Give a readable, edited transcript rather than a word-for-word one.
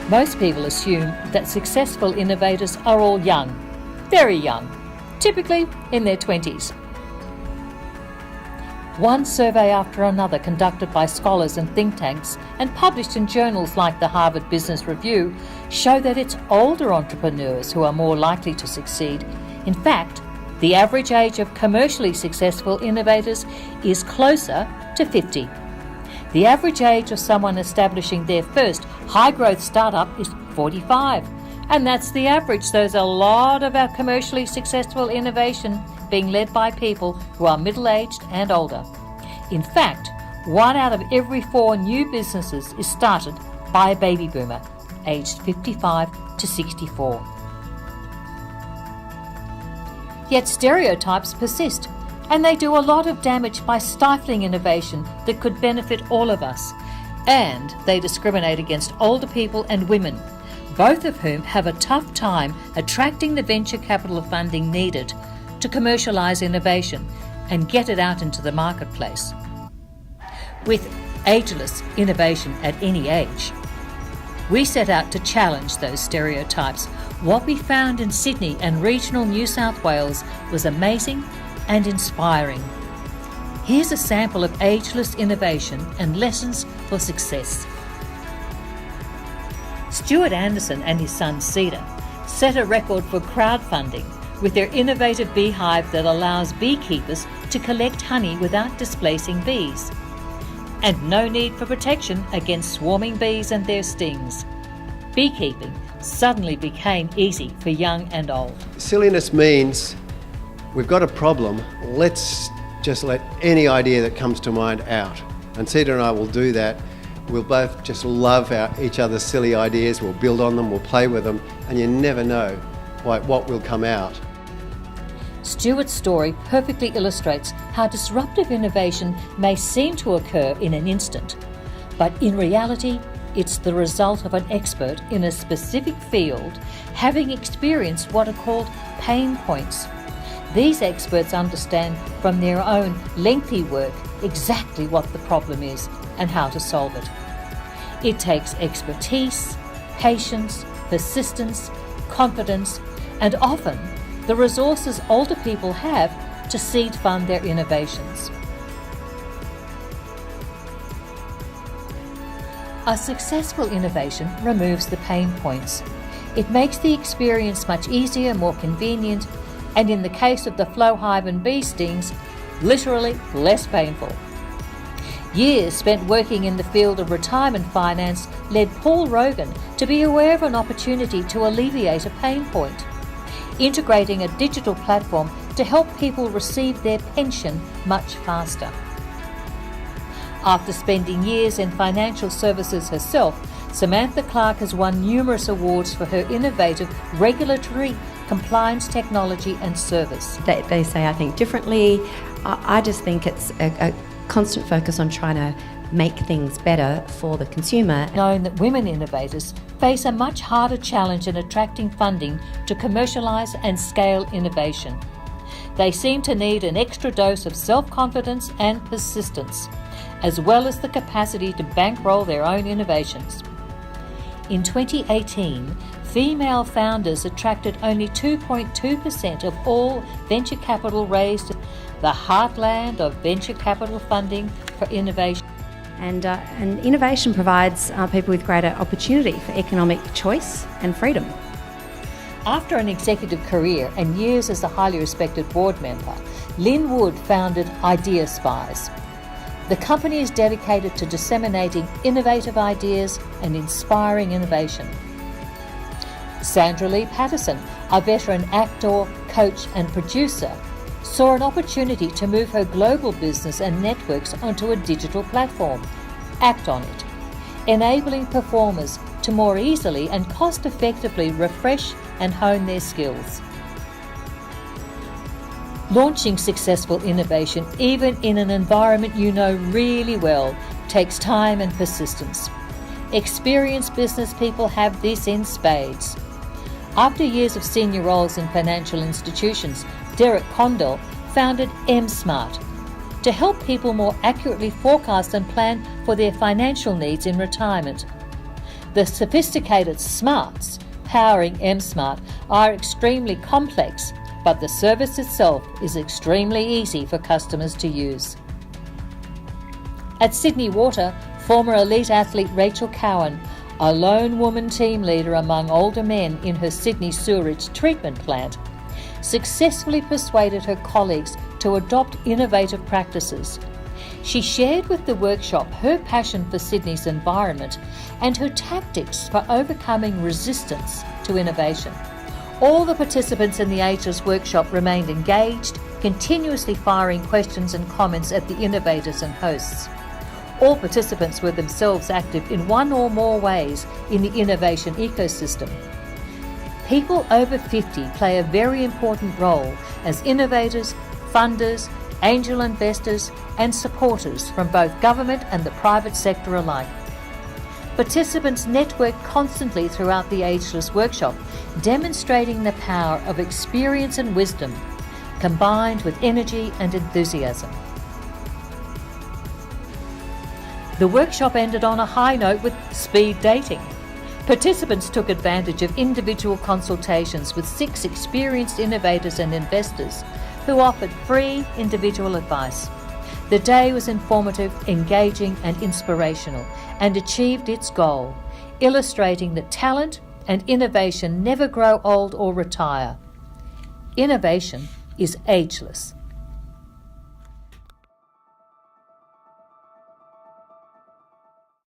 Most people assume that successful innovators are all young, very young, typically in their 20s. One survey after another conducted by scholars and think tanks and published in journals like the Harvard Business Review show that it's older entrepreneurs who are more likely to succeed. In fact, the average age of commercially successful innovators is closer to 50. The average age of someone establishing their first high-growth startup is 45. And that's the average. So there's a lot of our commercially successful innovation being led by people who are middle-aged and older. In fact, 1 out of every 4 new businesses is started by a baby boomer, aged 55 to 64. Yet stereotypes persist, and they do a lot of damage by stifling innovation that could benefit all of us. And they discriminate against older people and women, both of whom have a tough time attracting the venture capital funding needed to commercialise innovation and get it out into the marketplace. With Ageless Innovation at Any Age, we set out to challenge those stereotypes. What we found in Sydney and regional New South Wales was amazing and inspiring. Here's a sample of ageless innovation and lessons for success. Stuart Anderson and his son Cedar set a record for crowdfunding with their innovative beehive that allows beekeepers to collect honey without displacing bees. And no need for protection against swarming bees and their stings. Beekeeping suddenly became easy for young and old. Silliness means we've got a problem, let's just let any idea that comes to mind out. And Cedar and I will do that. We'll both just love each other's silly ideas, we'll build on them, we'll play with them, and you never know what will come out. Stuart's story perfectly illustrates how disruptive innovation may seem to occur in an instant, but in reality, it's the result of an expert in a specific field having experienced what are called pain points. These experts understand from their own lengthy work exactly what the problem is and how to solve it. It takes expertise, patience, persistence, confidence, and often the resources older people have to seed fund their innovations. A successful innovation removes the pain points. It makes the experience much easier, more convenient, and in the case of the flow hive and bee stings, literally less painful. Years spent working in the field of retirement finance led Paul Rogan to be aware of an opportunity to alleviate a pain point, integrating a digital platform to help people receive their pension much faster. After spending years in financial services herself, Samantha Clark has won numerous awards for her innovative regulatory compliance technology and service. They say I think differently. I just think it's a constant focus on trying to make things better for the consumer. Knowing that women innovators face a much harder challenge in attracting funding to commercialise and scale innovation. They seem to need an extra dose of self-confidence and persistence, as well as the capacity to bankroll their own innovations. In 2018, female founders attracted only 2.2% of all venture capital raised, the heartland of venture capital funding for innovation. And innovation provides people with greater opportunity for economic choice and freedom. After an executive career and years as a highly respected board member, Lynn Wood founded Idea Spies. The company is dedicated to disseminating innovative ideas and inspiring innovation. Sandra Lee Patterson, a veteran actor, coach and producer, saw an opportunity to move her global business and networks onto a digital platform, Act On It, enabling performers to more easily and cost-effectively refresh and hone their skills. Launching successful innovation, even in an environment you know really well, takes time and persistence. Experienced business people have this in spades. After years of senior roles in financial institutions, Derek Condell founded M-Smart to help people more accurately forecast and plan for their financial needs in retirement. The sophisticated smarts powering M-Smart are extremely complex, but the service itself is extremely easy for customers to use. At Sydney Water, former elite athlete Rachel Cowin, a lone woman team leader among older men in her Sydney sewerage treatment plant, successfully persuaded her colleagues to adopt innovative practices. She shared with the workshop her passion for Sydney's environment and her tactics for overcoming resistance to innovation. All the participants in the Ageless workshop remained engaged, continuously firing questions and comments at the innovators and hosts. All participants were themselves active in one or more ways in the innovation ecosystem. People over 50 play a very important role as innovators, funders, angel investors and supporters from both government and the private sector alike. Participants network constantly throughout the Ageless workshop, demonstrating the power of experience and wisdom, combined with energy and enthusiasm. The workshop ended on a high note with speed dating. Participants took advantage of individual consultations with 6 experienced innovators and investors who offered free individual advice. The day was informative, engaging and inspirational and achieved its goal, illustrating that talent and innovation never grow old or retire. Innovation is ageless.